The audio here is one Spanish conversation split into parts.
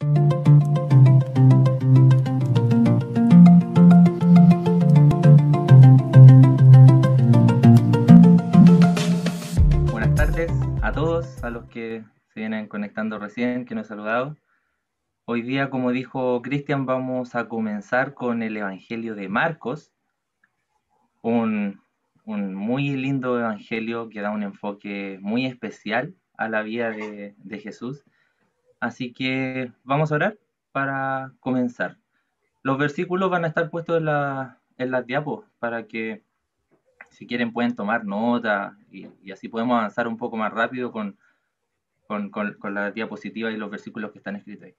Buenas tardes a todos, a los que se vienen conectando recién, que no he saludado. Hoy día, como dijo Cristian, vamos a comenzar con el Evangelio de Marcos, un, un muy lindo evangelio que da un enfoque muy especial a la vida de Jesús. Así que vamos a orar para comenzar. Los versículos van a estar puestos en las diapos para que si quieren pueden tomar nota y así podemos avanzar un poco más rápido con la diapositiva y los versículos que están escritos ahí.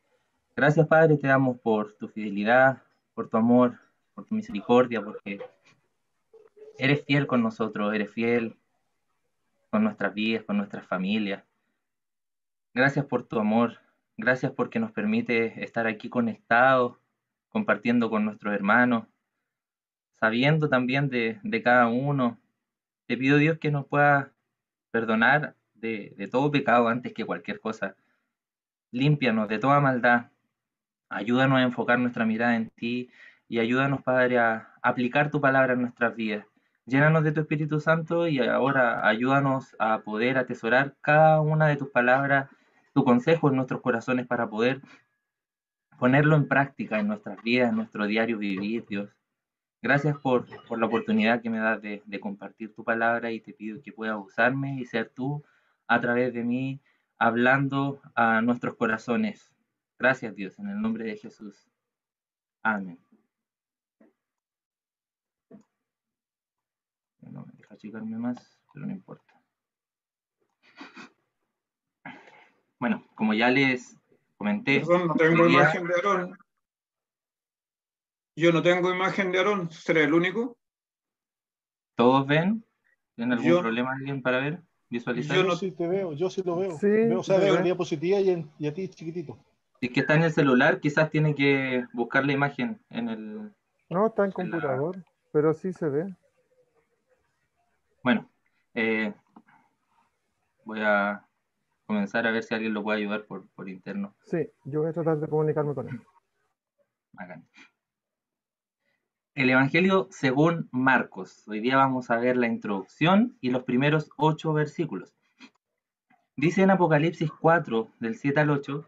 Gracias, Padre, te damos por tu fidelidad, por tu amor, por tu misericordia, porque eres fiel con nosotros, eres fiel con nuestras vidas, con nuestras familias. Gracias por tu amor, gracias porque nos permite estar aquí conectados, compartiendo con nuestros hermanos, sabiendo también de cada uno. Te pido, Dios, que nos pueda perdonar de todo pecado antes que cualquier cosa. Límpianos de toda maldad. Ayúdanos a enfocar nuestra mirada en ti y ayúdanos, Padre, a aplicar tu palabra en nuestras vidas. Llénanos de tu Espíritu Santo y ahora ayúdanos a poder atesorar cada una de tus palabras, tu consejo en nuestros corazones para poder ponerlo en práctica en nuestras vidas, en nuestro diario vivir, Dios. Gracias por la oportunidad que me das de compartir tu palabra y te pido que puedas usarme y ser tú a través de mí hablando a nuestros corazones. Gracias, Dios, en el nombre de Jesús. Amén. No me deja achicarme más, pero no importa. Bueno, como ya les comenté, Perdón, no hoy tengo día imagen de Aarón. Yo no tengo imagen de Aarón. ¿Seré el único? todos ven. ¿Tienen algún Yo, problema alguien para ver? yo ¿Visualizarlo? no. Sí, te veo, yo sí lo veo. Sí, Veo, o sea, se veo en ve. diapositiva y a ti chiquitito. Si es que está en el celular, quizás tiene que buscar la imagen No, está en en la... computador, pero sí se ve. Bueno, eh, voy a comenzar a ver si alguien lo puede ayudar por interno. Sí, yo voy a tratar de comunicarme con él. Hagan. El Evangelio según Marcos. Hoy día vamos a ver la introducción y los primeros 8 versículos. Dice en Apocalipsis 4, del 7 al 8,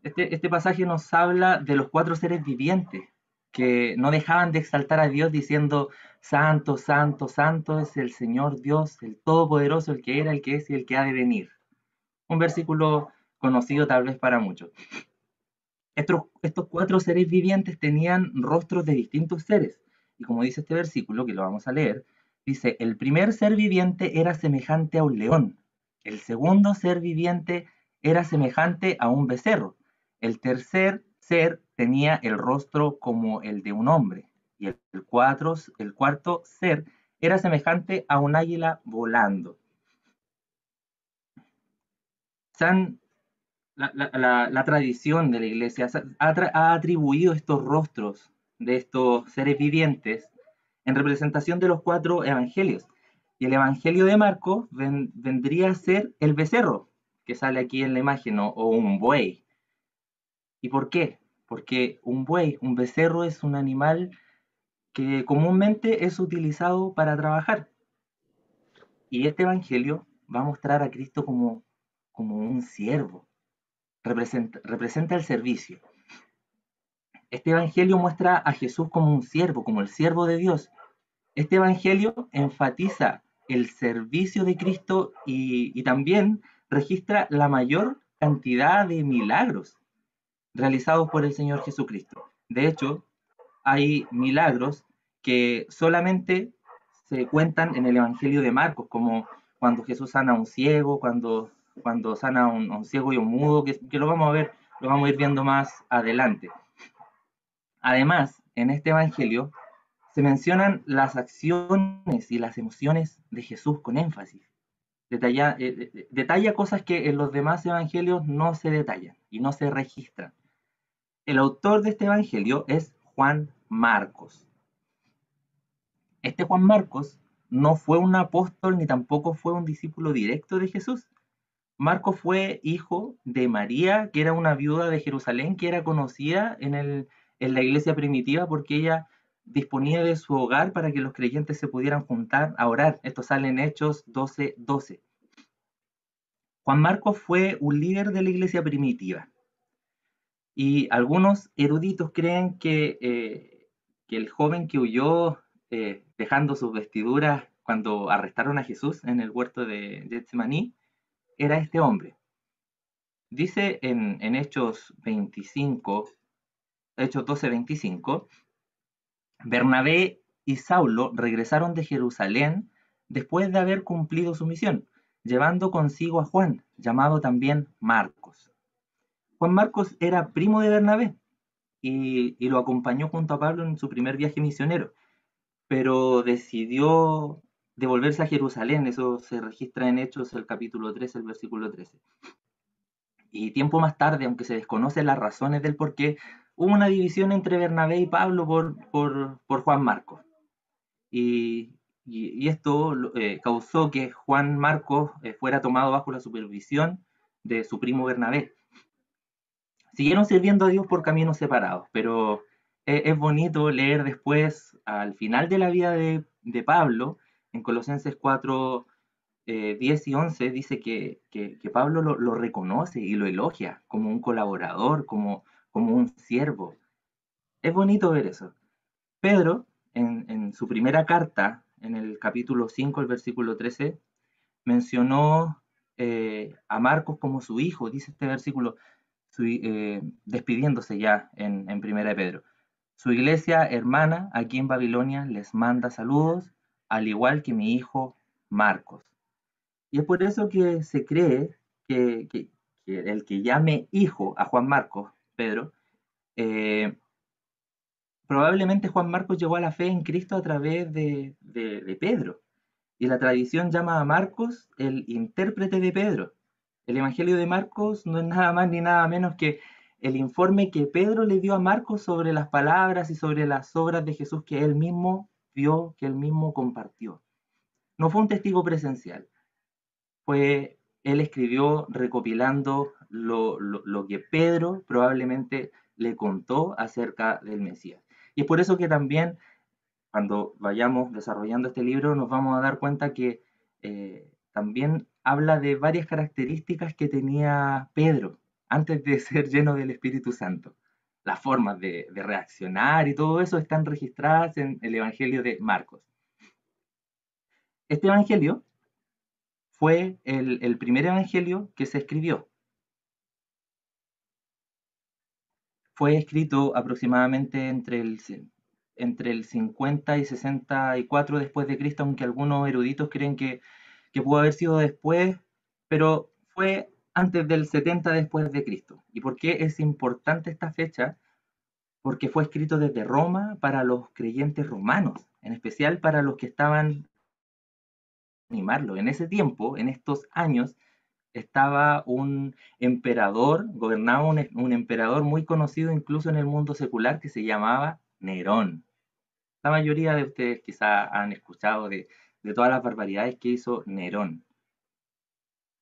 este pasaje nos habla de los 4 seres vivientes que no dejaban de exaltar a Dios diciendo, Santo, Santo, Santo es el Señor Dios, el Todopoderoso, el que era, el que es y el que ha de venir. Un versículo conocido tal vez para muchos. Estos 4 seres vivientes tenían rostros de distintos seres. Y como dice este versículo, que lo vamos a leer, dice, el primer ser viviente era semejante a un león, el segundo ser viviente era semejante a un becerro, el tercer ser tenía el rostro como el de un hombre, y el cuarto ser era semejante a un águila volando. San la tradición de la iglesia ha atribuido estos rostros de estos seres vivientes en representación de los 4 evangelios. Y el evangelio de Marcos vendría a ser el becerro, que sale aquí en la imagen, o un buey. ¿Y por qué? Porque un buey, un becerro es un animal que comúnmente es utilizado para trabajar. Y este evangelio va a mostrar a Cristo como un siervo, representa el servicio. Este evangelio muestra a Jesús como un siervo, como el siervo de Dios. Este evangelio enfatiza el servicio de Cristo y también registra la mayor cantidad de milagros realizados por el Señor Jesucristo. De hecho, hay milagros que solamente se cuentan en el evangelio de Marcos, como cuando Jesús sana a un ciego, cuando sana a un ciego y un mudo, que lo vamos a ir viendo más adelante. Además, en este evangelio se mencionan las acciones y las emociones de Jesús con énfasis. Detalla cosas que en los demás evangelios no se detallan y no se registran. El autor de este evangelio es Juan Marcos. Este Juan Marcos no fue un apóstol ni tampoco fue un discípulo directo de Jesús. Marcos fue hijo de María, que era una viuda de Jerusalén, que era conocida en la iglesia primitiva porque ella disponía de su hogar para que los creyentes se pudieran juntar a orar. Esto sale en Hechos 12:12. Juan Marcos fue un líder de la iglesia primitiva y algunos eruditos creen que el joven que huyó dejando sus vestiduras cuando arrestaron a Jesús en el huerto de Getsemaní era este hombre. Dice en Hechos 25, Hechos 12:25, Bernabé y Saulo regresaron de Jerusalén después de haber cumplido su misión, llevando consigo a Juan, llamado también Marcos. Juan Marcos era primo de Bernabé y lo acompañó junto a Pablo en su primer viaje misionero, pero decidió devolverse a Jerusalén. Eso se registra en Hechos, el capítulo 13, el versículo 13. Y tiempo más tarde, aunque se desconocen las razones del por qué, hubo una división entre Bernabé y Pablo por Juan Marcos. Y esto causó que Juan Marcos fuera tomado bajo la supervisión de su primo Bernabé. Siguieron sirviendo a Dios por caminos separados, pero es bonito leer después, al final de la vida de Pablo, en Colosenses 4, 10 y 11, dice que Pablo lo reconoce y lo elogia como un colaborador, como un siervo. Es bonito ver eso. Pedro, en su primera carta, en el capítulo 5, el versículo 13, mencionó a Marcos como su hijo, dice este versículo, despidiéndose ya en Primera de Pedro. Su iglesia hermana aquí en Babilonia les manda saludos, al igual que mi hijo Marcos. Y es por eso que se cree que el que llame hijo a Juan Marcos, Pedro, probablemente Juan Marcos llegó a la fe en Cristo a través de Pedro. Y la tradición llama a Marcos el intérprete de Pedro. El Evangelio de Marcos no es nada más ni nada menos que el informe que Pedro le dio a Marcos sobre las palabras y sobre las obras de Jesús que él mismo vio, que él mismo compartió. No fue un testigo presencial, fue él escribió recopilando lo que Pedro probablemente le contó acerca del Mesías. Y es por eso que también cuando vayamos desarrollando este libro nos vamos a dar cuenta que también habla de varias características que tenía Pedro antes de ser lleno del Espíritu Santo. Las formas de reaccionar y todo eso están registradas en el Evangelio de Marcos. Este Evangelio fue el primer Evangelio que se escribió. Fue escrito aproximadamente entre el 50 y 64 después de Cristo, aunque algunos eruditos creen que pudo haber sido después, pero fue antes del 70 después de Cristo. ¿Y por qué es importante esta fecha? Porque fue escrito desde Roma para los creyentes romanos, en especial para los que estaban animarlo. En ese tiempo, en estos años, estaba un emperador, gobernaba un emperador muy conocido incluso en el mundo secular que se llamaba Nerón. La mayoría de ustedes quizá han escuchado de todas las barbaridades que hizo Nerón.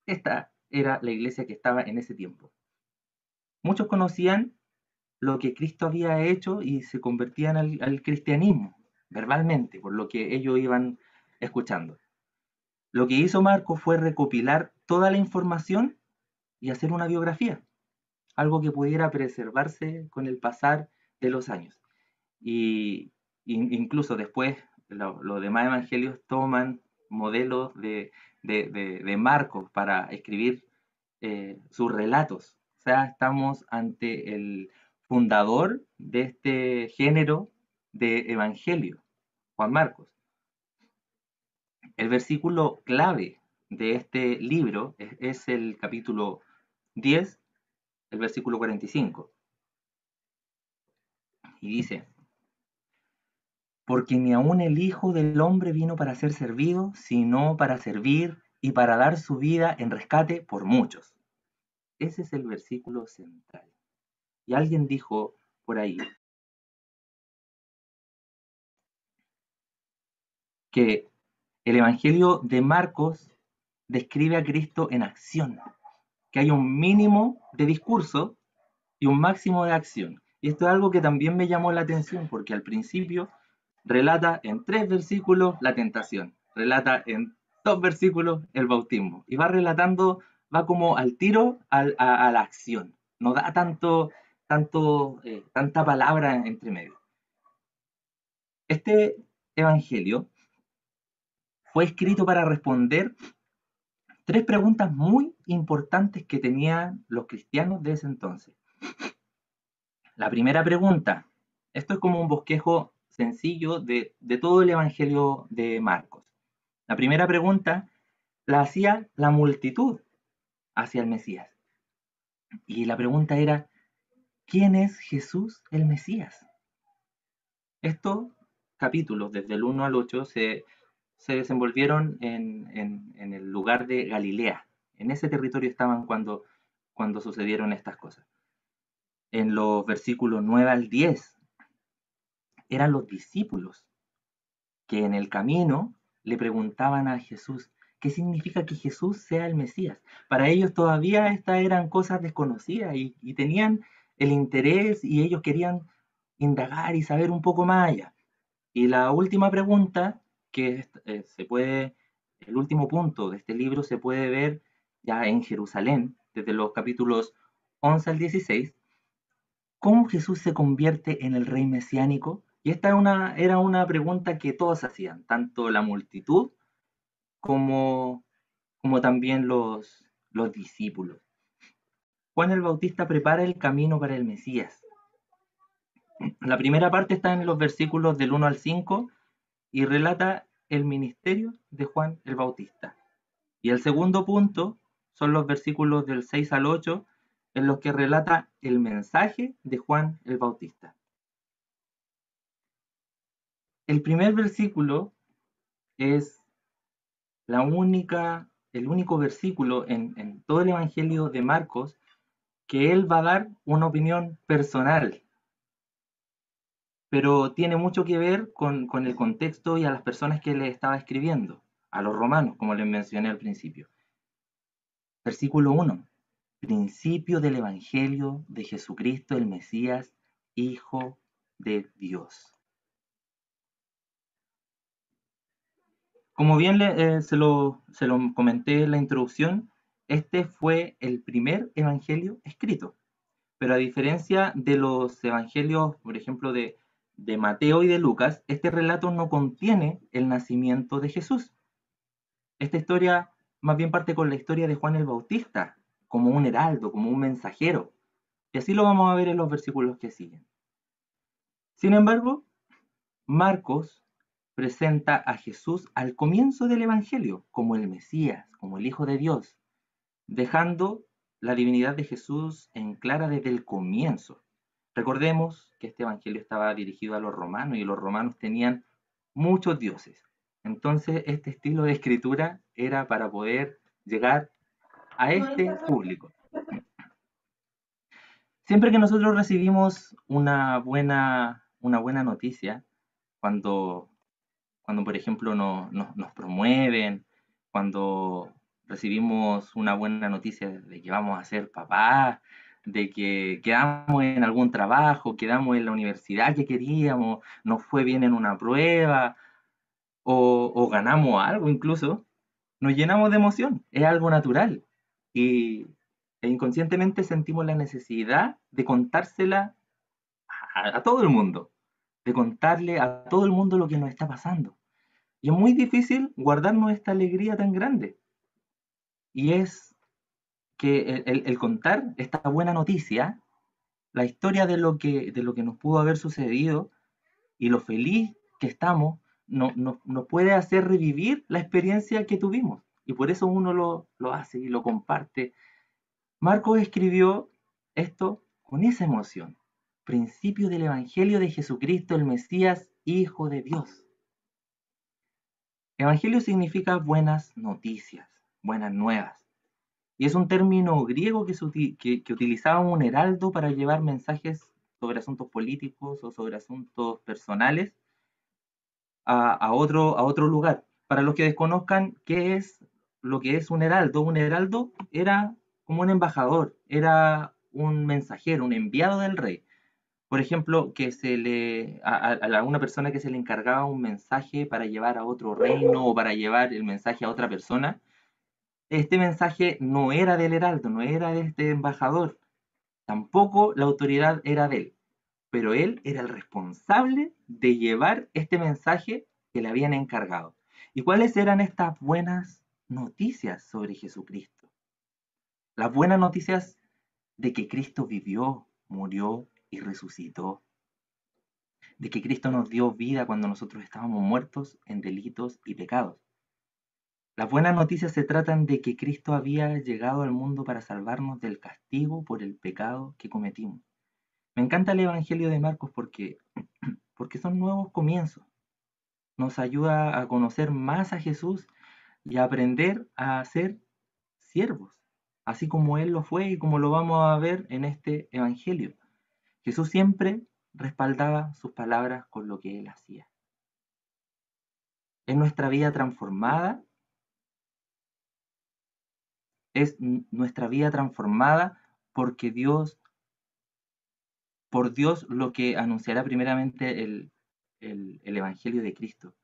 Esta era la iglesia que estaba en ese tiempo. Muchos conocían lo que Cristo había hecho y se convertían al cristianismo, verbalmente, por lo que ellos iban escuchando. Lo que hizo Marcos fue recopilar toda la información y hacer una biografía, algo que pudiera preservarse con el pasar de los años. Y incluso después los demás evangelios toman modelos de Marcos para escribir sus relatos. O sea, estamos ante el fundador de este género de evangelio, Juan Marcos. El versículo clave de este libro es el capítulo 10, el versículo 45. Y dice, porque ni aun el Hijo del Hombre vino para ser servido, sino para servir y para dar su vida en rescate por muchos. Ese es el versículo central. Y alguien dijo por ahí que el Evangelio de Marcos describe a Cristo en acción. que haya un mínimo de discurso y un máximo de acción. Y esto es algo que también me llamó la atención, porque al principio relata en 3 versículos la tentación, relata en 2 versículos el bautismo, y va relatando, va como al tiro a la acción, no da tanta palabra entre medio. Este evangelio fue escrito para responder 3 preguntas muy importantes que tenían los cristianos de ese entonces. La primera pregunta, esto es como un bosquejo sencillo de todo el Evangelio de Marcos. La primera pregunta la hacía la multitud hacia el Mesías. Y la pregunta era, ¿quién es Jesús el Mesías? Estos capítulos, desde el 1 al 8, se desenvolvieron en el lugar de Galilea. En ese territorio estaban cuando sucedieron estas cosas. En los versículos 9 al 10, eran los discípulos que en el camino le preguntaban a Jesús, ¿qué significa que Jesús sea el Mesías? Para ellos todavía estas eran cosas desconocidas y tenían el interés y ellos querían indagar y saber un poco más allá. Y la última pregunta, que el último punto de este libro se puede ver ya en Jerusalén, desde los capítulos 11 al 16, ¿cómo Jesús se convierte en el rey mesiánico? Y esta era una pregunta que todos hacían, tanto la multitud como también los discípulos. Juan el Bautista prepara el camino para el Mesías. La primera parte está en los versículos del 1 al 5 y relata el ministerio de Juan el Bautista. Y el segundo punto son los versículos del 6 al 8 en los que relata el mensaje de Juan el Bautista. El primer versículo es el único versículo en todo el Evangelio de Marcos que él va a dar una opinión personal, pero tiene mucho que ver con el contexto y a las personas que le estaba escribiendo, a los romanos, como les mencioné al principio. Versículo 1. Principio del Evangelio de Jesucristo el Mesías, Hijo de Dios. Como bien se lo comenté en la introducción, este fue el primer evangelio escrito. Pero a diferencia de los evangelios, por ejemplo, de Mateo y de Lucas, este relato no contiene el nacimiento de Jesús. Esta historia más bien parte con la historia de Juan el Bautista, como un heraldo, como un mensajero. Y así lo vamos a ver en los versículos que siguen. Sin embargo, Marcos presenta a Jesús al comienzo del Evangelio como el Mesías, como el Hijo de Dios, dejando la divinidad de Jesús en clara desde el comienzo. Recordemos que este Evangelio estaba dirigido a los romanos y los romanos tenían muchos dioses. Entonces, este estilo de escritura era para poder llegar a este público. Siempre que nosotros recibimos una buena noticia, cuando por ejemplo nos promueven, cuando recibimos una buena noticia de que vamos a ser papás, de que quedamos en algún trabajo, quedamos en la universidad que queríamos, nos fue bien en una prueba o ganamos algo incluso, nos llenamos de emoción, es algo natural e inconscientemente sentimos la necesidad de contársela a todo el mundo, de contarle a todo el mundo lo que nos está pasando. Y es muy difícil guardarnos esta alegría tan grande. Y es que el contar esta buena noticia, la historia de lo que nos pudo haber sucedido y lo feliz que estamos, nos puede hacer revivir la experiencia que tuvimos. Y por eso uno lo hace y lo comparte. Marcos escribió esto con esa emoción. Principio del Evangelio de Jesucristo, el Mesías, Hijo de Dios. Evangelio significa buenas noticias, buenas nuevas. Y es un término griego que utilizaba un heraldo para llevar mensajes sobre asuntos políticos o sobre asuntos personales a otro lugar. Para los que desconozcan qué es lo que es un heraldo era como un embajador, era un mensajero, un enviado del rey. Por ejemplo, que a una persona que se le encargaba un mensaje para llevar a otro reino o para llevar el mensaje a otra persona, este mensaje no era del heraldo, no era de este embajador, tampoco la autoridad era de él, pero él era el responsable de llevar este mensaje que le habían encargado. ¿Y cuáles eran estas buenas noticias sobre Jesucristo? Las buenas noticias de que Cristo vivió, murió y resucitó, de que Cristo nos dio vida cuando nosotros estábamos muertos en delitos y pecados. Las buenas noticias se tratan de que Cristo había llegado al mundo para salvarnos del castigo por el pecado que cometimos. Me encanta el Evangelio de Marcos porque son nuevos comienzos. Nos ayuda a conocer más a Jesús y a aprender a ser siervos, así como Él lo fue y como lo vamos a ver en este Evangelio. Jesús siempre respaldaba sus palabras con lo que Él hacía. Es nuestra vida transformada, porque por Dios lo que anunciará primeramente el Evangelio de Cristo.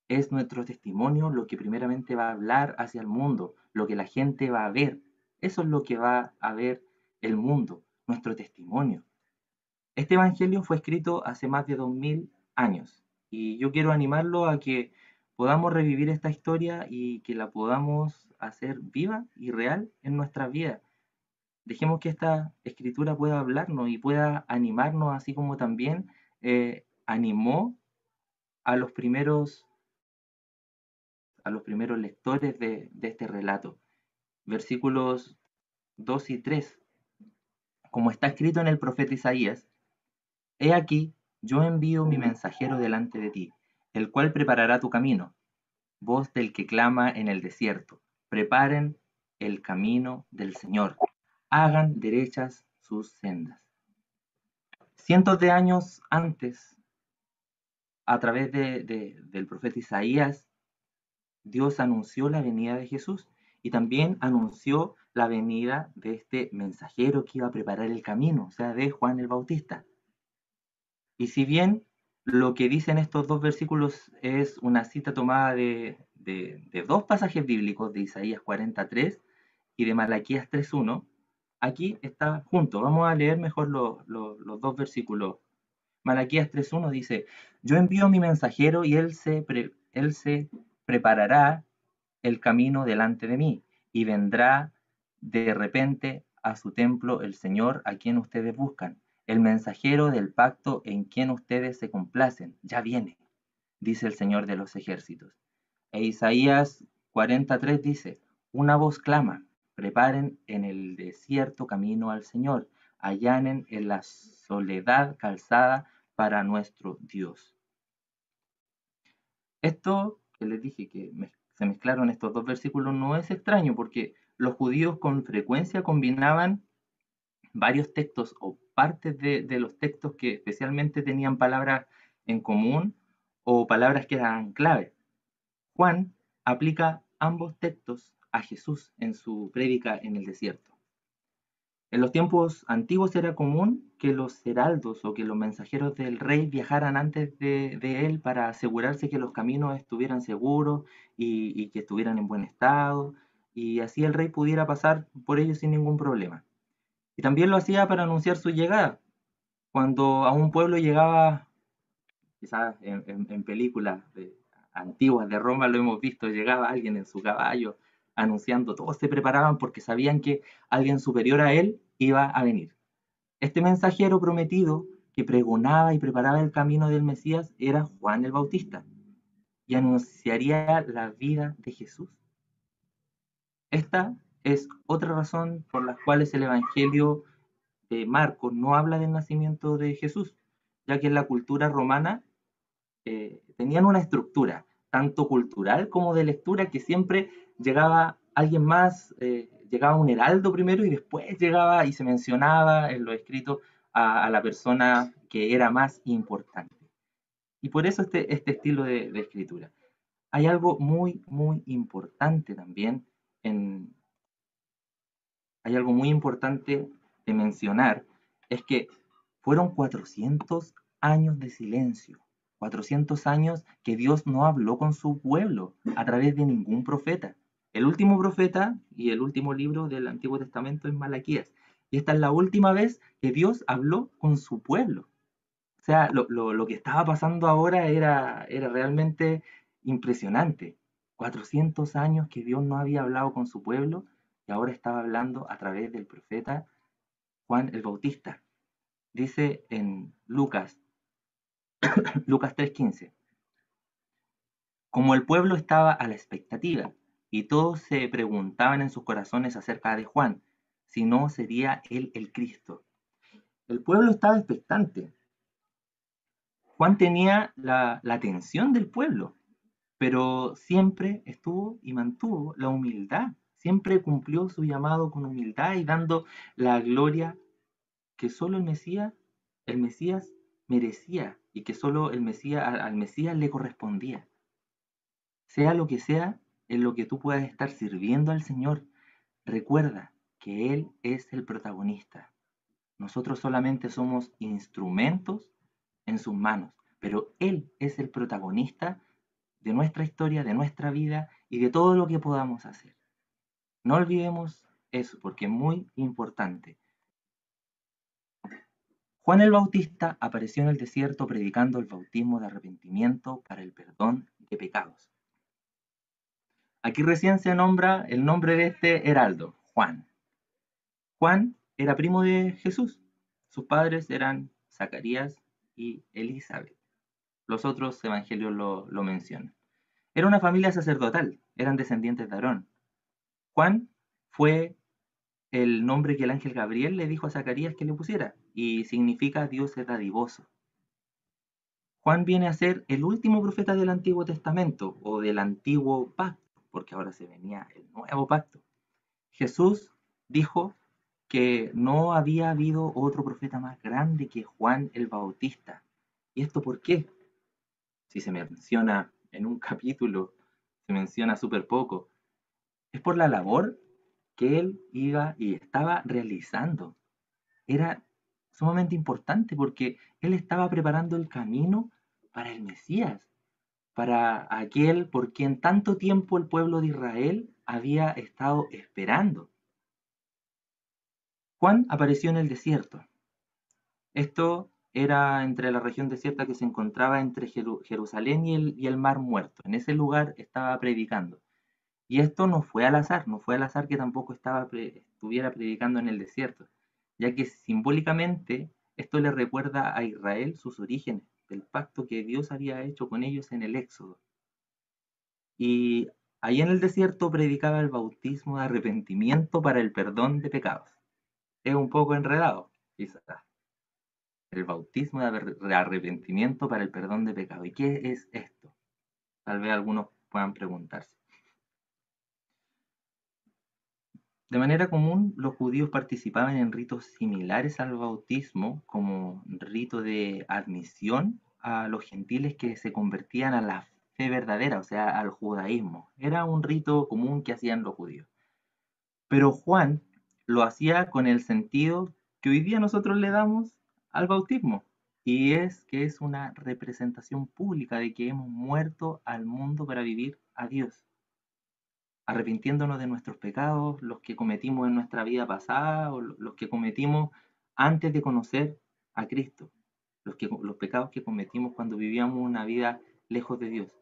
Es nuestro testimonio lo que primeramente va a hablar hacia el mundo, lo que la gente va a ver. Eso es lo que va a ver el mundo, nuestro testimonio. Este Evangelio fue escrito hace más de 2000 años y yo quiero animarlo a que podamos revivir esta historia y que la podamos hacer viva y real en nuestras vidas. Dejemos que esta escritura pueda hablarnos y pueda animarnos, así como también animó a los primeros lectores de este relato. Versículos 2 y 3. Como está escrito en el profeta Isaías, he aquí, yo envío mi mensajero delante de ti, el cual preparará tu camino. Voz del que clama en el desierto, preparen el camino del Señor, hagan derechas sus sendas. Cientos de años antes, a través del profeta Isaías, Dios anunció la venida de Jesús y también anunció la venida de este mensajero que iba a preparar el camino, o sea, de Juan el Bautista. Y si bien lo que dicen estos dos versículos es una cita tomada de dos pasajes bíblicos, de Isaías 43 y de Malaquías 3.1, aquí está junto. Vamos a leer mejor los dos versículos. Malaquías 3.1 dice, yo envío mi mensajero y él se preparará el camino delante de mí, y vendrá de repente a su templo el Señor a quien ustedes buscan, el mensajero del pacto en quien ustedes se complacen, ya viene, dice el Señor de los ejércitos. E Isaías 43 dice, una voz clama, preparen en el desierto camino al Señor, allanen en la soledad calzada para nuestro Dios. Esto que les dije que se mezclaron estos dos versículos no es extraño porque los judíos con frecuencia combinaban varios textos o partes de los textos que especialmente tenían palabras en común o palabras que eran clave. Juan aplica ambos textos a Jesús en su prédica en el desierto. En los tiempos antiguos era común que los heraldos o que los mensajeros del rey viajaran antes de él para asegurarse que los caminos estuvieran seguros y que estuvieran en buen estado, y así el rey pudiera pasar por ellos sin ningún problema. Y también lo hacía para anunciar su llegada. Cuando a un pueblo llegaba, quizás en películas antiguas de Roma lo hemos visto, llegaba alguien en su caballo anunciando, todos se preparaban porque sabían que alguien superior a él iba a venir. Este mensajero prometido que pregonaba y preparaba el camino del Mesías era Juan el Bautista y anunciaría la vida de Jesús. Esta es otra razón por las cuales el Evangelio de Marcos no habla del nacimiento de Jesús, ya que en la cultura romana tenían una estructura, tanto cultural como de lectura, que siempre llegaba alguien más, llegaba un heraldo primero y después llegaba y se mencionaba en lo escrito a la persona que era más importante. Y por eso este estilo de escritura. Hay algo muy, muy importante también en hay algo muy importante de mencionar, es que fueron 400 años de silencio, 400 años que Dios no habló con su pueblo a través de ningún profeta. El último profeta y el último libro del Antiguo Testamento es Malaquías. Y esta es la última vez que Dios habló con su pueblo. O sea, lo que estaba pasando ahora era realmente impresionante. 400 años que Dios no había hablado con su pueblo y ahora estaba hablando a través del profeta Juan el Bautista. Dice en Lucas 3:15, como el pueblo estaba a la expectativa y todos se preguntaban en sus corazones acerca de Juan, si no sería él el Cristo. El pueblo estaba expectante. Juan tenía la atención del pueblo, pero siempre estuvo y mantuvo la humildad, siempre cumplió su llamado con humildad y dando la gloria que solo el Mesías merecía y que solo al Mesías le correspondía. Sea lo que sea en lo que tú puedas estar sirviendo al Señor, recuerda que Él es el protagonista. Nosotros solamente somos instrumentos en sus manos, pero Él es el protagonista de nuestra historia, de nuestra vida y de todo lo que podamos hacer. No olvidemos eso porque es muy importante. Juan el Bautista apareció en el desierto predicando el bautismo de arrepentimiento para el perdón de pecados. Aquí recién se nombra el nombre de este heraldo, Juan. Juan era primo de Jesús. Sus padres eran Zacarías y Elizabeth. Los otros evangelios lo mencionan. Era una familia sacerdotal, eran descendientes de Aarón. Juan fue el nombre que el ángel Gabriel le dijo a Zacarías que le pusiera, y significa Dios es dadivoso. Juan viene a ser el último profeta del Antiguo Testamento, o del Antiguo Pacto, porque ahora se venía el Nuevo Pacto. Jesús dijo que no había habido otro profeta más grande que Juan el Bautista. ¿Y esto por qué? Si se menciona en un capítulo, se menciona súper poco. Es por la labor que él iba y estaba realizando. Era sumamente importante porque él estaba preparando el camino para el Mesías, para aquel por quien tanto tiempo el pueblo de Israel había estado esperando. Juan apareció en el desierto. Esto era entre la región desierta que se encontraba entre Jerusalén y el Mar Muerto. En ese lugar estaba predicando. Y esto no fue al azar, no fue al azar que tampoco estuviera predicando en el desierto, ya que simbólicamente esto le recuerda a Israel sus orígenes, del pacto que Dios había hecho con ellos en el Éxodo. Y ahí en el desierto predicaba el bautismo de arrepentimiento para el perdón de pecados. Es un poco enredado, quizás. El bautismo de arrepentimiento para el perdón de pecado. ¿Y qué es esto? Tal vez algunos puedan preguntarse. De manera común, los judíos participaban en ritos similares al bautismo como rito de admisión a los gentiles que se convertían a la fe verdadera, o sea, al judaísmo. Era un rito común que hacían los judíos. Pero Juan lo hacía con el sentido que hoy día nosotros le damos al bautismo, y es que es una representación pública de que hemos muerto al mundo para vivir a Dios, arrepintiéndonos de nuestros pecados, los que cometimos en nuestra vida pasada o los que cometimos antes de conocer a Cristo, los pecados que cometimos cuando vivíamos una vida lejos de Dios.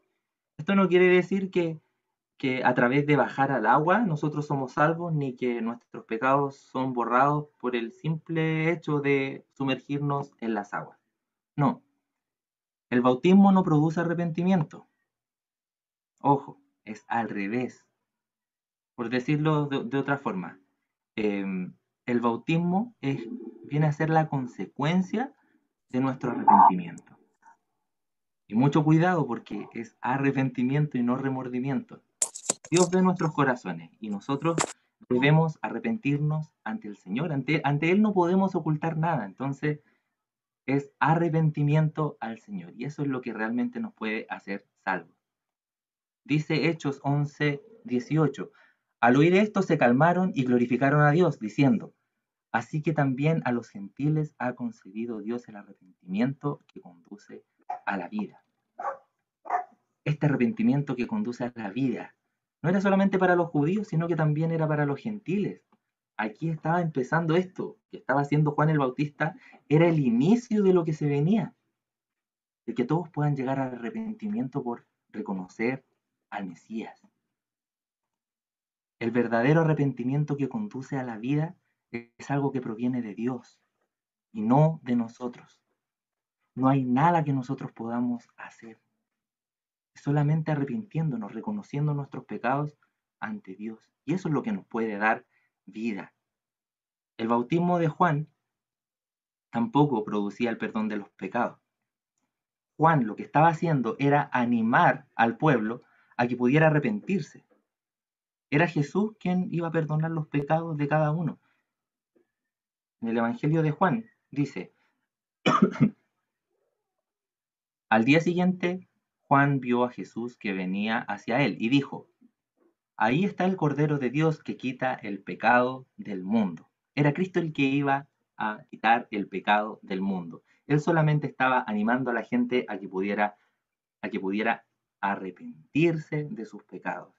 Esto no quiere decir que a través de bajar al agua nosotros somos salvos, ni que nuestros pecados son borrados por el simple hecho de sumergirnos en las aguas. No, el bautismo no produce arrepentimiento. Ojo, es al revés. Por decirlo de otra forma, el bautismo viene a ser la consecuencia de nuestro arrepentimiento. Y mucho cuidado porque es arrepentimiento y no remordimiento. Dios ve nuestros corazones y nosotros debemos arrepentirnos ante el Señor. Ante Él no podemos ocultar nada. Entonces es arrepentimiento al Señor. Y eso es lo que realmente nos puede hacer salvos. Dice Hechos 11:18. Al oír esto se calmaron y glorificaron a Dios, diciendo: así que también a los gentiles ha concedido Dios el arrepentimiento que conduce a la vida. Este arrepentimiento que conduce a la vida no era solamente para los judíos, sino que también era para los gentiles. Aquí estaba empezando esto que estaba haciendo Juan el Bautista, era el inicio de lo que se venía, de que todos puedan llegar al arrepentimiento por reconocer al Mesías. El verdadero arrepentimiento que conduce a la vida es algo que proviene de Dios y no de nosotros. No hay nada que nosotros podamos hacer. Es solamente arrepintiéndonos, reconociendo nuestros pecados ante Dios. Y eso es lo que nos puede dar vida. El bautismo de Juan tampoco producía el perdón de los pecados. Juan lo que estaba haciendo era animar al pueblo a que pudiera arrepentirse. Era Jesús quien iba a perdonar los pecados de cada uno. En el Evangelio de Juan dice: al día siguiente, Juan vio a Jesús que venía hacia él y dijo: ahí está el Cordero de Dios que quita el pecado del mundo. Era Cristo el que iba a quitar el pecado del mundo. Él solamente estaba animando a la gente a que pudiera arrepentirse de sus pecados.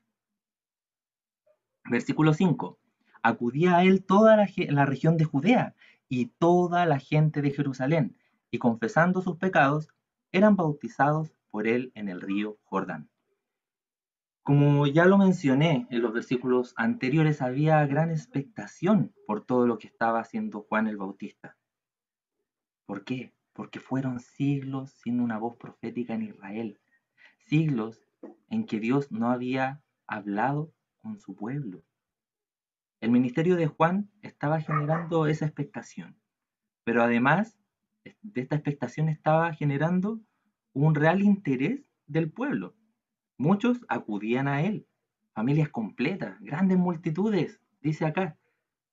Versículo 5. Acudía a él toda la región de Judea y toda la gente de Jerusalén, y confesando sus pecados, eran bautizados por él en el río Jordán. Como ya lo mencioné en los versículos anteriores, había gran expectación por todo lo que estaba haciendo Juan el Bautista. ¿Por qué? Porque fueron siglos sin una voz profética en Israel, siglos en que Dios no había hablado con su pueblo. El ministerio de Juan estaba generando esa expectación, pero además de esta expectación estaba generando un real interés del pueblo. Muchos acudían a él, familias completas, grandes multitudes, dice acá,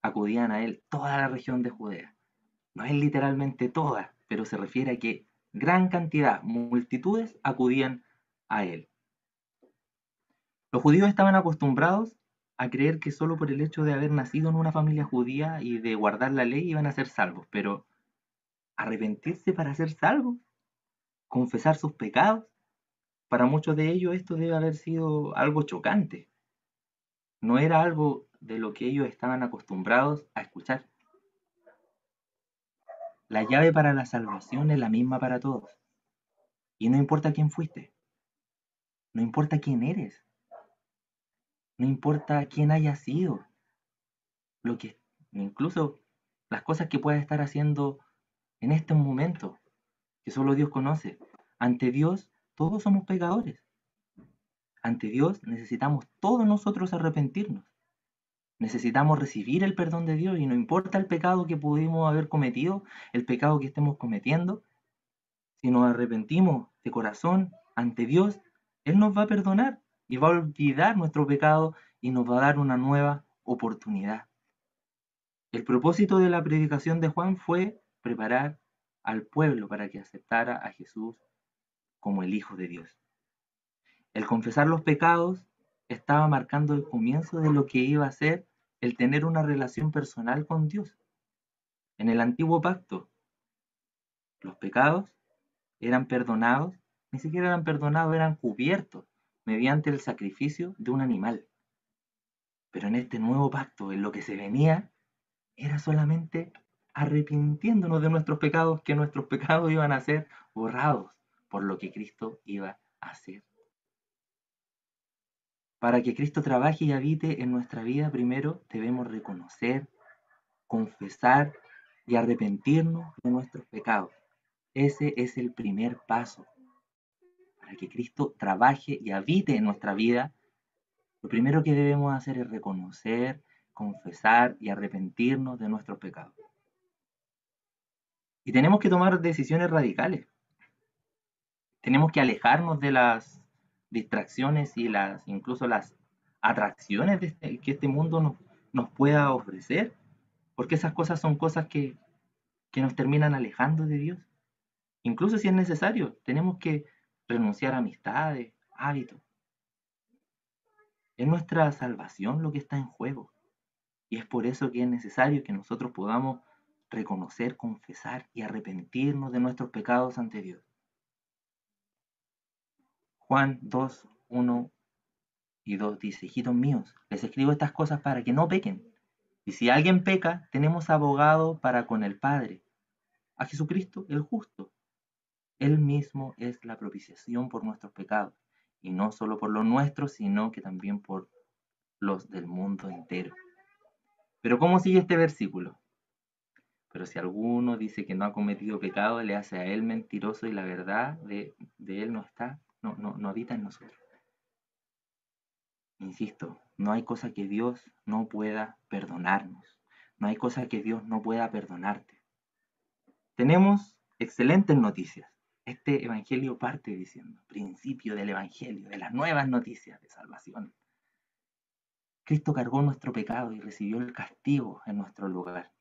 acudían a él, toda la región de Judea. No es literalmente toda, pero se refiere a que gran cantidad, multitudes acudían a él. Los judíos estaban acostumbrados a creer que solo por el hecho de haber nacido en una familia judía y de guardar la ley iban a ser salvos, pero arrepentirse para ser salvos, confesar sus pecados, para muchos de ellos esto debe haber sido algo chocante. No era algo de lo que ellos estaban acostumbrados a escuchar. La llave para la salvación es la misma para todos. Y no importa quién fuiste, no importa quién eres, no importa quién hayas sido, lo que, incluso las cosas que puedas estar haciendo en este momento, que solo Dios conoce. Ante Dios todos somos pecadores. Ante Dios necesitamos todos nosotros arrepentirnos. Necesitamos recibir el perdón de Dios y no importa el pecado que pudimos haber cometido, el pecado que estemos cometiendo, si nos arrepentimos de corazón ante Dios, Él nos va a perdonar y va a olvidar nuestro pecado y nos va a dar una nueva oportunidad. El propósito de la predicación de Juan fue preparar al pueblo para que aceptara a Jesús como el Hijo de Dios. El confesar los pecados estaba marcando el comienzo de lo que iba a ser el tener una relación personal con Dios. En el antiguo pacto, los pecados eran perdonados, ni siquiera eran perdonados, eran cubiertos mediante el sacrificio de un animal. Pero en este nuevo pacto, en lo que se venía, era solamente arrepintiéndonos de nuestros pecados, que nuestros pecados iban a ser borrados por lo que Cristo iba a hacer. Para que Cristo trabaje y habite en nuestra vida, primero debemos reconocer, confesar y arrepentirnos de nuestros pecados. Ese es el primer paso. Para que Cristo trabaje y habite en nuestra vida, lo primero que debemos hacer es reconocer, confesar y arrepentirnos de nuestros pecados. Y tenemos que tomar decisiones radicales. Tenemos que alejarnos de las distracciones y incluso las atracciones que este mundo nos pueda ofrecer, porque esas cosas son cosas que nos terminan alejando de Dios. Incluso si es necesario, tenemos que renunciar a amistades, hábitos. Es nuestra salvación lo que está en juego. Y es por eso que es necesario que nosotros podamos reconocer, confesar y arrepentirnos de nuestros pecados ante Dios. Juan 2, 1 y 2 dice: hijitos míos, les escribo estas cosas para que no pequen. Y si alguien peca, tenemos abogado para con el Padre, a Jesucristo el justo. Él mismo es la propiciación por nuestros pecados, y no solo por los nuestros, sino que también por los del mundo entero. Pero ¿cómo sigue este versículo? Pero si alguno dice que no ha cometido pecado, le hace a él mentiroso y la verdad de él no habita en nosotros. Insisto, no hay cosa que Dios no pueda perdonarnos. No hay cosa que Dios no pueda perdonarte. Tenemos excelentes noticias. Este evangelio parte diciendo, principio del evangelio, de las nuevas noticias de salvación. Cristo cargó nuestro pecado y recibió el castigo en nuestro lugar.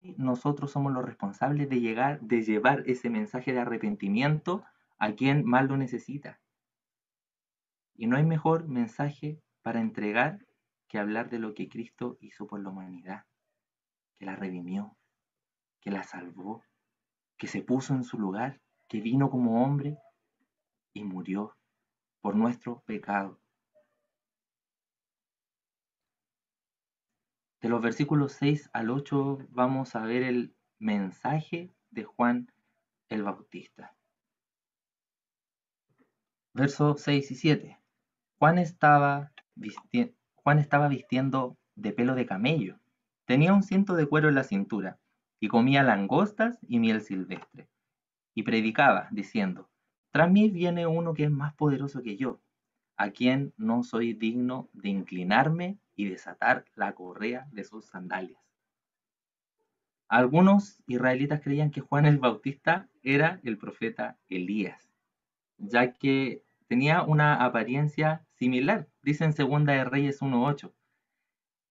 Nosotros somos los responsables de llevar ese mensaje de arrepentimiento a quien más lo necesita. Y no hay mejor mensaje para entregar que hablar de lo que Cristo hizo por la humanidad, que la redimió, que la salvó, que se puso en su lugar, que vino como hombre y murió por nuestro pecado. De los versículos 6 al 8 vamos a ver el mensaje de Juan el Bautista. Versos 6 y 7. Juan estaba vistiendo de pelo de camello, tenía un cinto de cuero en la cintura, y comía langostas y miel silvestre, y predicaba, diciendo: tras mí viene uno que es más poderoso que yo, a quien no soy digno de inclinarme y desatar la correa de sus sandalias. Algunos israelitas creían que Juan el Bautista era el profeta Elías, ya que tenía una apariencia similar. Dice en Segunda de Reyes 1:8.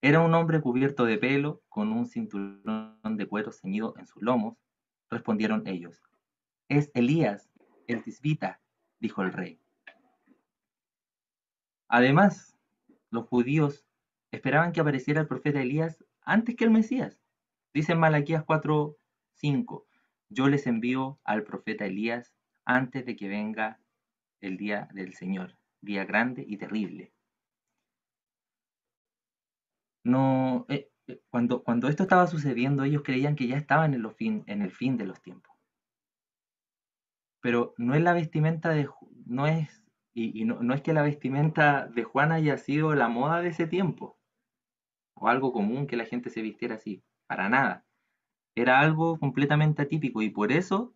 Era un hombre cubierto de pelo, con un cinturón de cuero ceñido en sus lomos. Respondieron ellos: es Elías, el tisbita, dijo el rey. Además, los judíos esperaban que apareciera el profeta Elías antes que el Mesías. Dice en Malaquías 4:5, yo les envío al profeta Elías antes de que venga el día del Señor, día grande y terrible. No, cuando esto estaba sucediendo, ellos creían que ya estaban en el fin de los tiempos. Pero no es la vestimenta de, no es, y no es que la vestimenta de Juan haya sido la moda de ese tiempo, o algo común que la gente se vistiera así, para nada. Era algo completamente atípico y por eso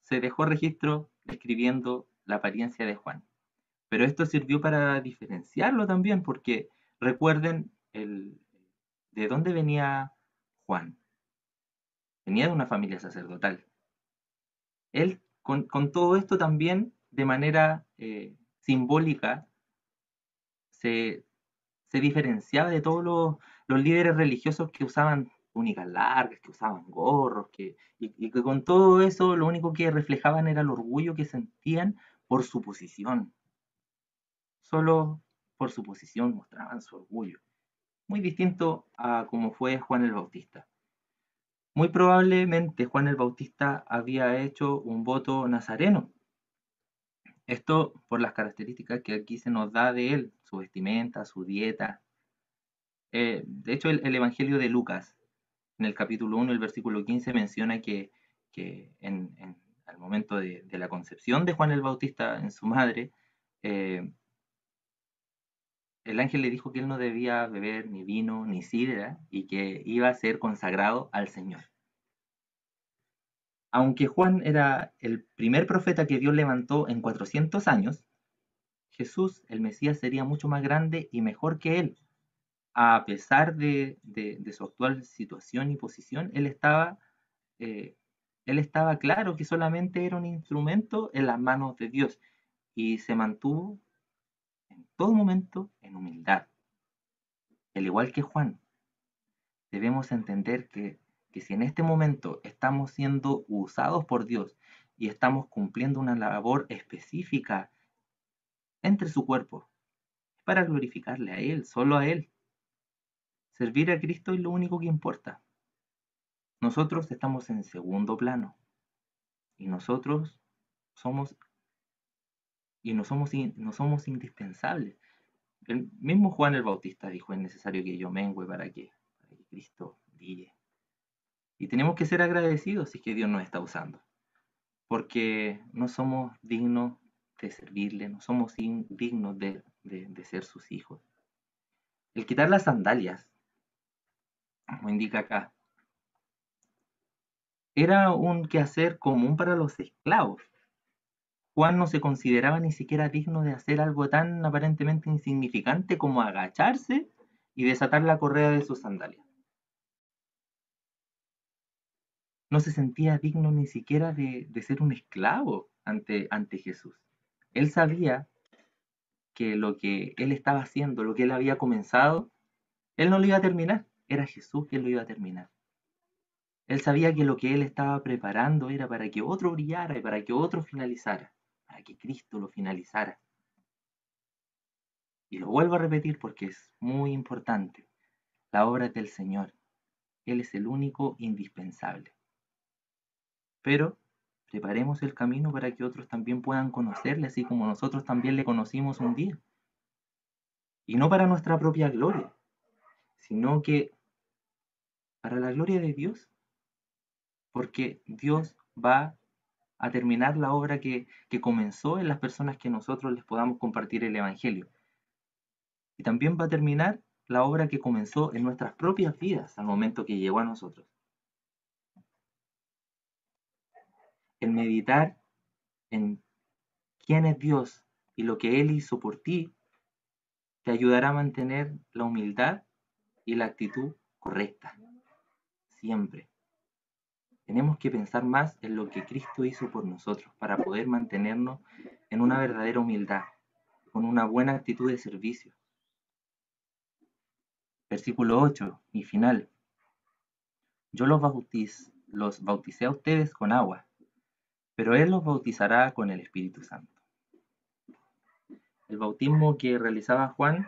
se dejó registro describiendo la apariencia de Juan. Pero esto sirvió para diferenciarlo también, porque recuerden de dónde venía Juan. Venía de una familia sacerdotal. Él, con todo esto también, de manera simbólica, se diferenciaba de todos los líderes religiosos que usaban túnicas largas, que usaban gorros, y que con todo eso lo único que reflejaban era el orgullo que sentían por su posición. Solo por su posición mostraban su orgullo. Muy distinto a como fue Juan el Bautista. Muy probablemente Juan el Bautista había hecho un voto nazareno. Esto por las características que aquí se nos da de él, su vestimenta, su dieta. De hecho, el Evangelio de Lucas, en el capítulo 1, el versículo 15, menciona que al momento de la concepción de Juan el Bautista en su madre, el ángel le dijo que él no debía beber ni vino ni sidra y que iba a ser consagrado al Señor. Aunque Juan era el primer profeta que Dios levantó en 400 años, Jesús, el Mesías, sería mucho más grande y mejor que él. A pesar de su actual situación y posición, él estaba claro que solamente era un instrumento en las manos de Dios y se mantuvo en todo momento en humildad. Al igual que Juan, debemos entender que si en este momento estamos siendo usados por Dios y estamos cumpliendo una labor específica entre su cuerpo, para glorificarle a Él, solo a Él. Servir a Cristo es lo único que importa. Nosotros estamos en segundo plano y nosotros somos no somos indispensables. El mismo Juan el Bautista dijo: es necesario que yo mengüe para que Cristo brille. Y tenemos que ser agradecidos si es que Dios nos está usando, porque no somos dignos de servirle, no somos dignos de ser sus hijos. El quitar las sandalias, como indica acá, era un quehacer común para los esclavos. Juan no se consideraba ni siquiera digno de hacer algo tan aparentemente insignificante como agacharse y desatar la correa de sus sandalias. No se sentía digno ni siquiera de ser un esclavo ante Jesús. Él sabía que lo que él estaba haciendo, lo que él había comenzado, él no lo iba a terminar, era Jesús quien lo iba a terminar. Él sabía que lo que él estaba preparando era para que otro brillara y para que otro finalizara, para que Cristo lo finalizara. Y lo vuelvo a repetir porque es muy importante. La obra es del Señor. Él es el único indispensable. Pero preparemos el camino para que otros también puedan conocerle, así como nosotros también le conocimos un día. Y no para nuestra propia gloria, sino que para la gloria de Dios, porque Dios va a terminar la obra que comenzó en las personas que nosotros les podamos compartir el Evangelio. Y también va a terminar la obra que comenzó en nuestras propias vidas al momento que llegó a nosotros. El meditar en quién es Dios y lo que Él hizo por ti te ayudará a mantener la humildad y la actitud correcta, siempre. Tenemos que pensar más en lo que Cristo hizo por nosotros para poder mantenernos en una verdadera humildad, con una buena actitud de servicio. Versículo 8 y final. Yo los bauticé a ustedes con agua, pero Él los bautizará con el Espíritu Santo. El bautismo que realizaba Juan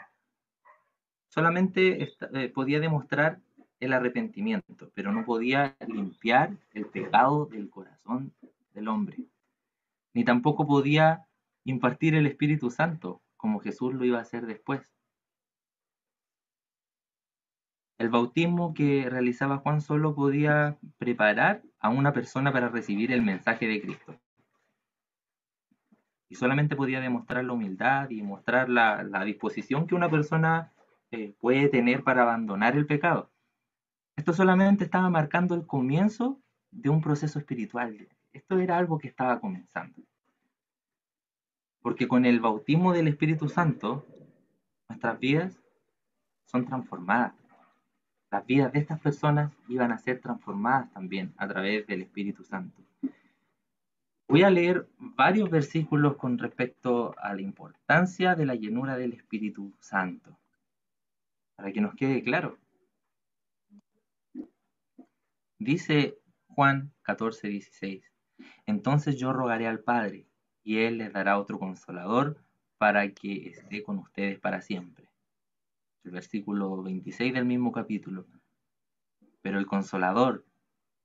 solamente podía demostrar el arrepentimiento, pero no podía limpiar el pecado del corazón del hombre, ni tampoco podía impartir el Espíritu Santo, como Jesús lo iba a hacer después. El bautismo que realizaba Juan solo podía preparar a una persona para recibir el mensaje de Cristo. Y solamente podía demostrar la humildad y mostrar la disposición que una persona puede tener para abandonar el pecado. Esto solamente estaba marcando el comienzo de un proceso espiritual. Esto era algo que estaba comenzando. Porque con el bautismo del Espíritu Santo, nuestras vidas son transformadas. Las vidas de estas personas iban a ser transformadas también a través del Espíritu Santo. Voy a leer varios versículos con respecto a la importancia de la llenura del Espíritu Santo, para que nos quede claro. Dice Juan 14:16, entonces yo rogaré al Padre, y Él les dará otro consolador para que esté con ustedes para siempre. El versículo 26 del mismo capítulo. Pero el consolador,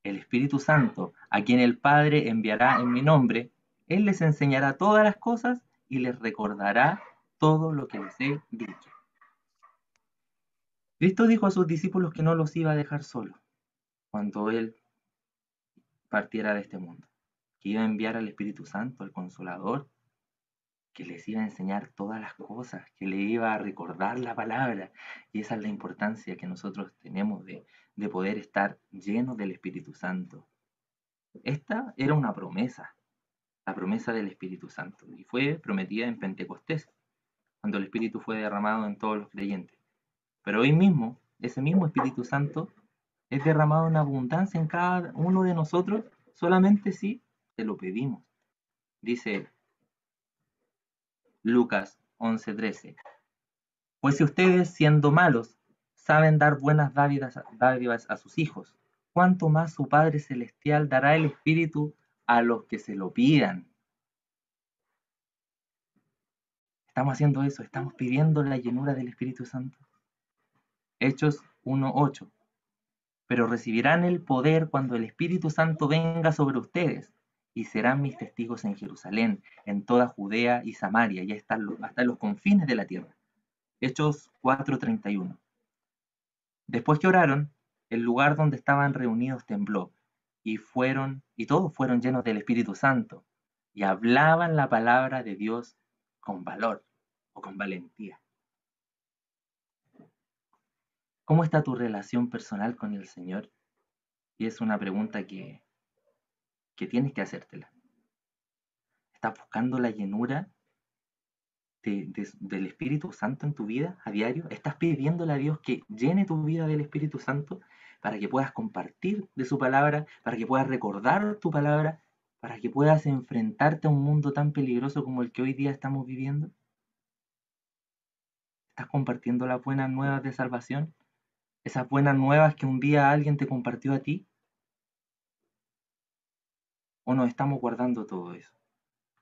el Espíritu Santo, a quien el Padre enviará en mi nombre, Él les enseñará todas las cosas y les recordará todo lo que les he dicho. Cristo dijo a sus discípulos que no los iba a dejar solos cuando Él partiera de este mundo, que iba a enviar al Espíritu Santo, al Consolador, que les iba a enseñar todas las cosas, que le iba a recordar la palabra. Y esa es la importancia que nosotros tenemos de poder estar llenos del Espíritu Santo. Esta era una promesa, la promesa del Espíritu Santo, y fue prometida en Pentecostés, cuando el Espíritu fue derramado en todos los creyentes. Pero hoy mismo, ese mismo Espíritu Santo es derramado en abundancia en cada uno de nosotros, solamente si te lo pedimos. Dice Lucas 11:13, pues si ustedes, siendo malos, saben dar buenas dádivas a sus hijos, ¿cuánto más su Padre Celestial dará el Espíritu a los que se lo pidan? Estamos haciendo eso, estamos pidiendo la llenura del Espíritu Santo. Hechos 1:8. Pero recibirán el poder cuando el Espíritu Santo venga sobre ustedes, y serán mis testigos en Jerusalén, en toda Judea y Samaria, y hasta los confines de la tierra. Hechos 4:31. Después que oraron, el lugar donde estaban reunidos tembló, y todos fueron llenos del Espíritu Santo, y hablaban la palabra de Dios con valor o con valentía. ¿Cómo está tu relación personal con el Señor? Y es una pregunta que tienes que hacértela. ¿Estás buscando la llenura del Espíritu Santo en tu vida a diario? ¿Estás pidiéndole a Dios que llene tu vida del Espíritu Santo para que puedas compartir de su palabra, para que puedas recordar tu palabra, para que puedas enfrentarte a un mundo tan peligroso como el que hoy día estamos viviendo? ¿Estás compartiendo las buenas nuevas de salvación? ¿Esas buenas nuevas que un día alguien te compartió a ti? ¿O nos estamos guardando todo eso?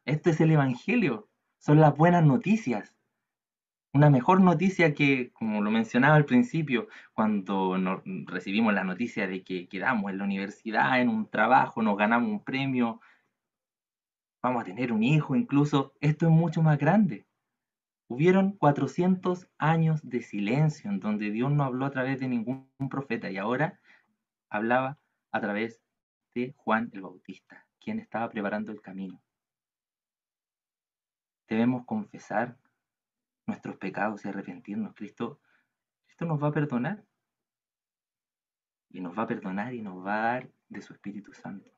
Esto es el Evangelio, son las buenas noticias. Una mejor noticia que, como lo mencionaba al principio, cuando recibimos la noticia de que quedamos en la universidad, en un trabajo, nos ganamos un premio, vamos a tener un hijo incluso, esto es mucho más grande. Hubieron 400 años de silencio en donde Dios no habló a través de ningún profeta y ahora hablaba a través de Juan el Bautista, quien estaba preparando el camino. Debemos confesar nuestros pecados y arrepentirnos. Cristo nos va a perdonar. Y nos va a perdonar y nos va a dar de su Espíritu Santo.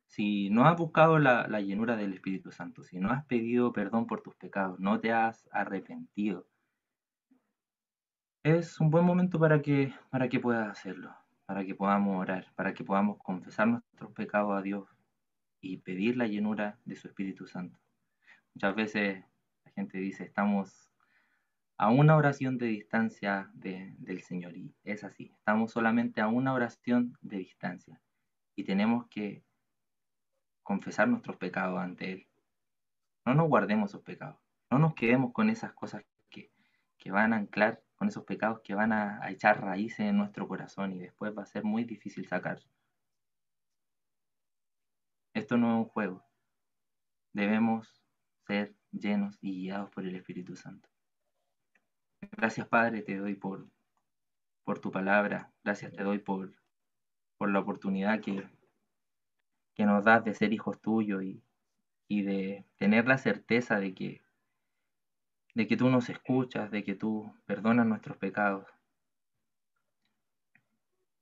Si no has buscado la llenura del Espíritu Santo, si no has pedido perdón por tus pecados, no te has arrepentido, es un buen momento para que puedas hacerlo, para que podamos orar, para que podamos confesar nuestros pecados a Dios y pedir la llenura de su Espíritu Santo. Muchas veces la gente dice, estamos a una oración de distancia del Señor, y es así, estamos solamente a una oración de distancia y tenemos que confesar nuestros pecados ante Él. No nos guardemos esos pecados, no nos quedemos con esas cosas que van a anclar, con esos pecados que van a echar raíces en nuestro corazón y después va a ser muy difícil sacar. Esto no es un juego, debemos ser llenos y guiados por el Espíritu Santo. Gracias, Padre, te doy por tu palabra, gracias te doy por la oportunidad que nos das de ser hijos tuyos y de tener la certeza de que tú nos escuchas, de que tú perdonas nuestros pecados.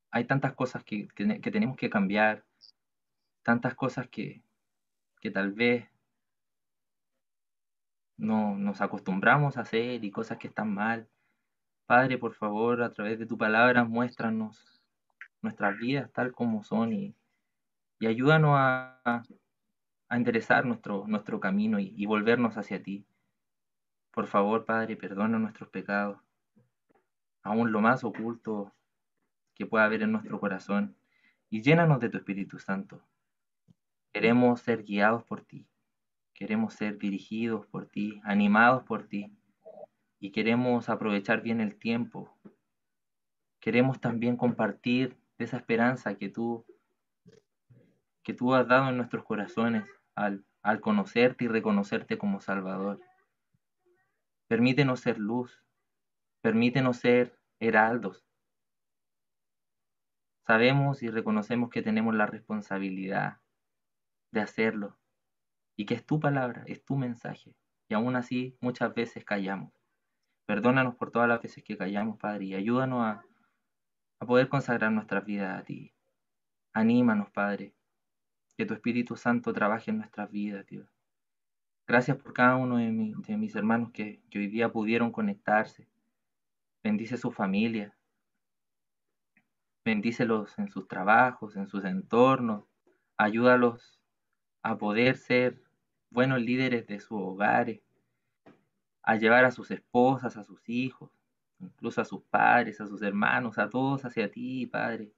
Hay tantas cosas que tenemos que cambiar, tantas cosas que tal vez no nos acostumbramos a hacer y cosas que están mal. Padre, por favor, a través de tu palabra, muéstranos nuestras vidas tal como son y ayúdanos a enderezar nuestro camino y volvernos hacia ti. Por favor, Padre, perdona nuestros pecados, aún lo más oculto que pueda haber en nuestro corazón, y llénanos de tu Espíritu Santo. Queremos ser guiados por ti, queremos ser dirigidos por ti, animados por ti, y queremos aprovechar bien el tiempo. Queremos también compartir de esa esperanza que tú has dado en nuestros corazones al conocerte y reconocerte como Salvador. Permítenos ser luz, permítenos ser heraldos. Sabemos y reconocemos que tenemos la responsabilidad de hacerlo y que es tu palabra, es tu mensaje. Y aún así muchas veces callamos. Perdónanos por todas las veces que callamos, Padre, y ayúdanos a poder consagrar nuestras vidas a ti. Anímanos, Padre, que tu Espíritu Santo trabaje en nuestras vidas, Dios. Gracias por cada uno de mis hermanos que hoy día pudieron conectarse. Bendice su familia. Bendícelos en sus trabajos, en sus entornos. Ayúdalos a poder ser buenos líderes de sus hogares, a llevar a sus esposas, a sus hijos, incluso a sus padres, a sus hermanos, a todos hacia ti, Padre.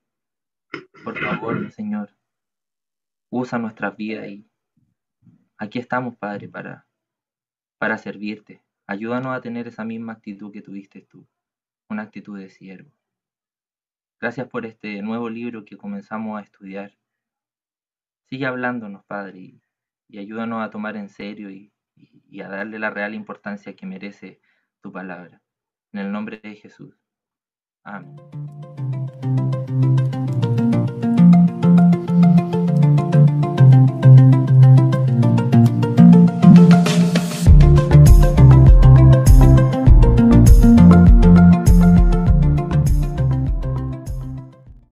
Por favor, Señor, usa nuestras vidas Aquí estamos, Padre, para servirte. Ayúdanos a tener esa misma actitud que tuviste tú, una actitud de siervo. Gracias por este nuevo libro que comenzamos a estudiar. Sigue hablándonos, Padre, y ayúdanos a tomar en serio y a darle la real importancia que merece tu palabra. En el nombre de Jesús. Amén.